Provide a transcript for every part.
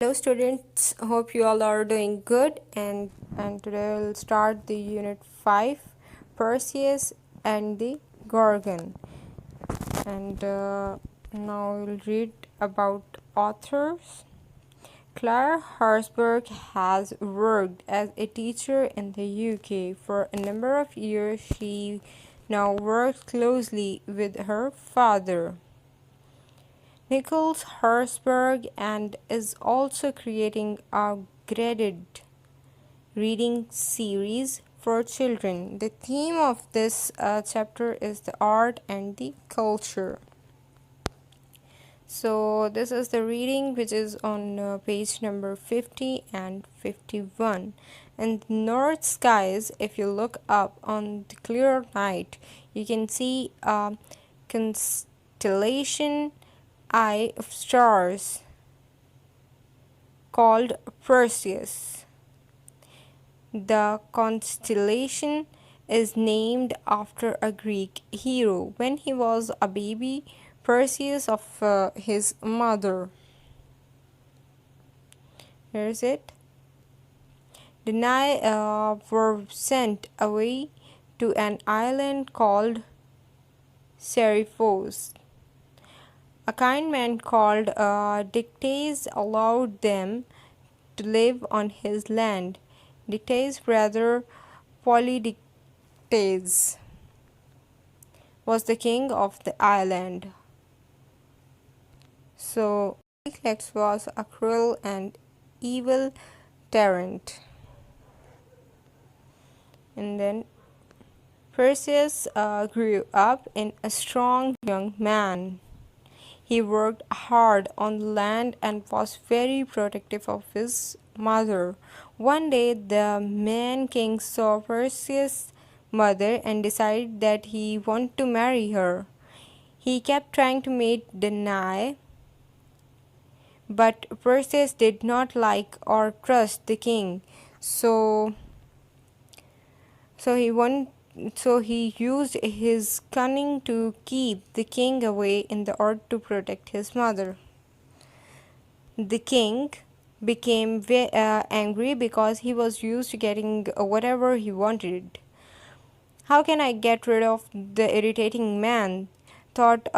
Hello students, hope you all are doing good and today we'll start the unit 5 Perseus and the Gorgon and now we'll read about authors. Clara Herzberg has worked as a teacher in the UK for a number of years. She now works closely with her father, Nicholas Herzberg, and is also creating a graded reading series for children. The theme of this chapter is the art and the culture. So this is the reading which is on page number 50 and 51. In the north skies, if you look up on the clear night, you can see a constellation eye of stars called Perseus. The constellation is named after a Greek hero. When he was a baby, Perseus of his mother. Here is it. The Nai were sent away to an island called Seriphos. A kind man called Dictys allowed them to live on his land. Dictys' brother Polydictys was the king of the island. So Pericles was a cruel and evil tyrant. And then Perseus grew up in a strong young man. He worked hard on the land and was very protective of his mother. One day, the man king saw Perseus' mother and decided that he wanted to marry her. He kept trying to make deny, but Perseus did not like or trust the king. So he used his cunning to keep the king away in order to protect his mother. The king became angry because he was used to getting whatever he wanted. How can I get rid of the irritating man? Thought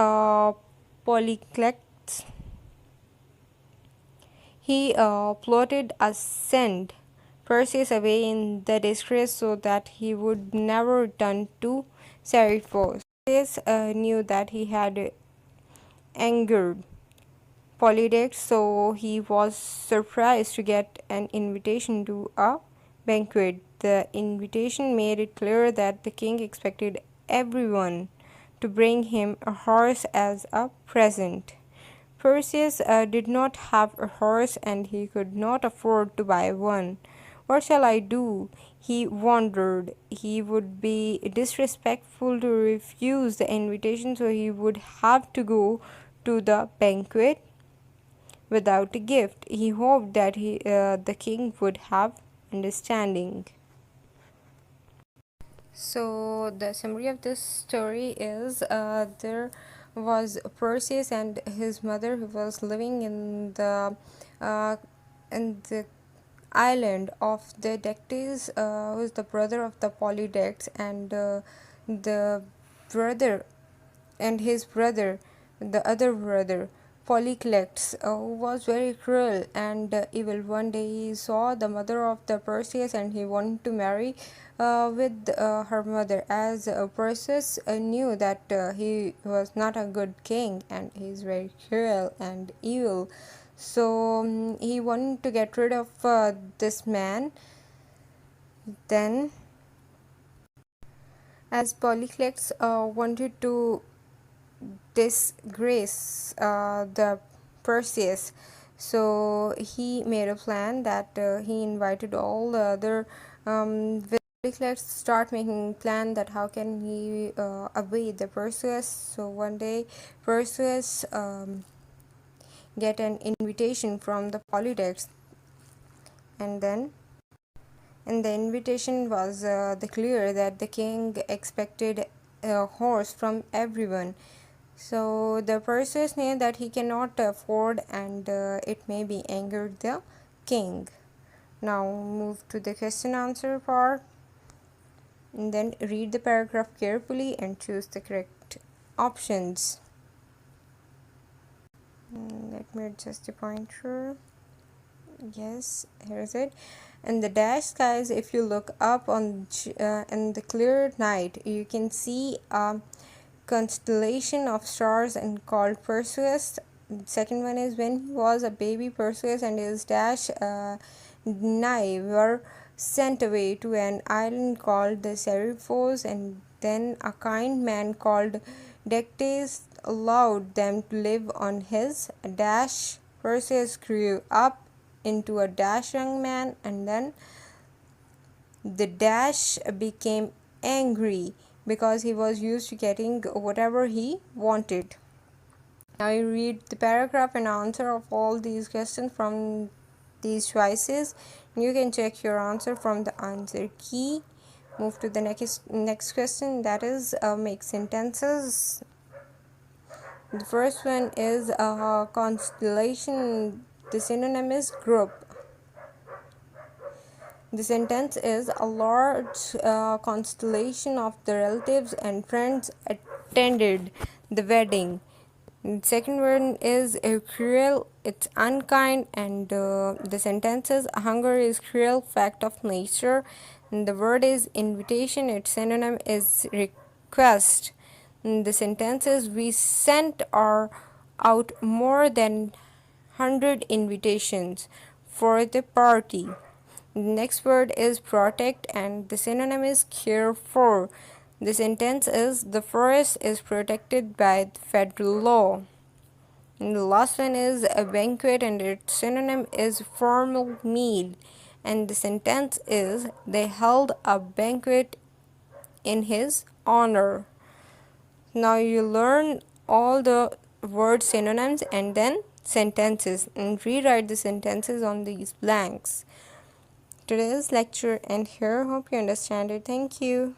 Polycletus. He plotted a send Perseus away in the disgrace so that he would never return to Seriphos. Perseus knew that he had angered Polydectes, so he was surprised to get an invitation to a banquet. The invitation made it clear that the king expected everyone to bring him a horse as a present. Perseus did not have a horse and he could not afford to buy one. What shall I do? He wondered. He would be disrespectful to refuse the invitation, so he would have to go to the banquet without a gift. He hoped that the king would have understanding. So the summary of this story is there was Perseus and his mother who was living uh, in the island of the Dictys, who is the brother of the Polydectes, and the brother and his brother, the other brother Polycletus, who was very cruel and evil. One day he saw the mother of the Perseus and he wanted to marry with her mother, as Perseus knew that he was not a good king and he is very cruel and evil. So he wanted to get rid of this man. Then, as Polycletus wanted to disgrace the Perseus, so he made a plan that he invited all the other let's start making plan that how can he avoid the Perseus. So one day Perseus get an invitation from the Polydectes, and then the invitation was clear that the king expected a horse from everyone. So the Perseus knew that he cannot afford, and it may be angered the king. Now move to the question answer part, and then read the paragraph carefully and choose the correct options. Let me adjust the pointer. Yes, here's it. In the dash skies, if you look up on in the clear night, you can see a constellation of stars and called Perseus. The second one is when he was a baby, Perseus and his dash nai were sent away to an island called the Seriphos, and then a kind man called Dectes allowed them to live on his dash. Perseus grew up into a dash young man, and then the dash became angry because he was used to getting whatever he wanted. Now you read the paragraph and answer of all these questions from these choices. You can check your answer from the answer key. Move to the next question, that is make sentences. The first one is a constellation. The synonym is group. The sentence is a large constellation of the relatives and friends attended the wedding. The second one is cruel, it's unkind, and the sentence is hunger is cruel fact of nature. And the word is invitation, its synonym is request. And the sentence is we sent out more than 100 invitations for the party. The next word is protect, and the synonym is care for. The sentence is the forest is protected by federal law. And the last one is a banquet, and its synonym is formal meal. And the sentence is they held a banquet in his honor. Now you learn all the word synonyms and then sentences, and rewrite the sentences on these blanks. Today's lecture end here. Hope you understand it. Thank you.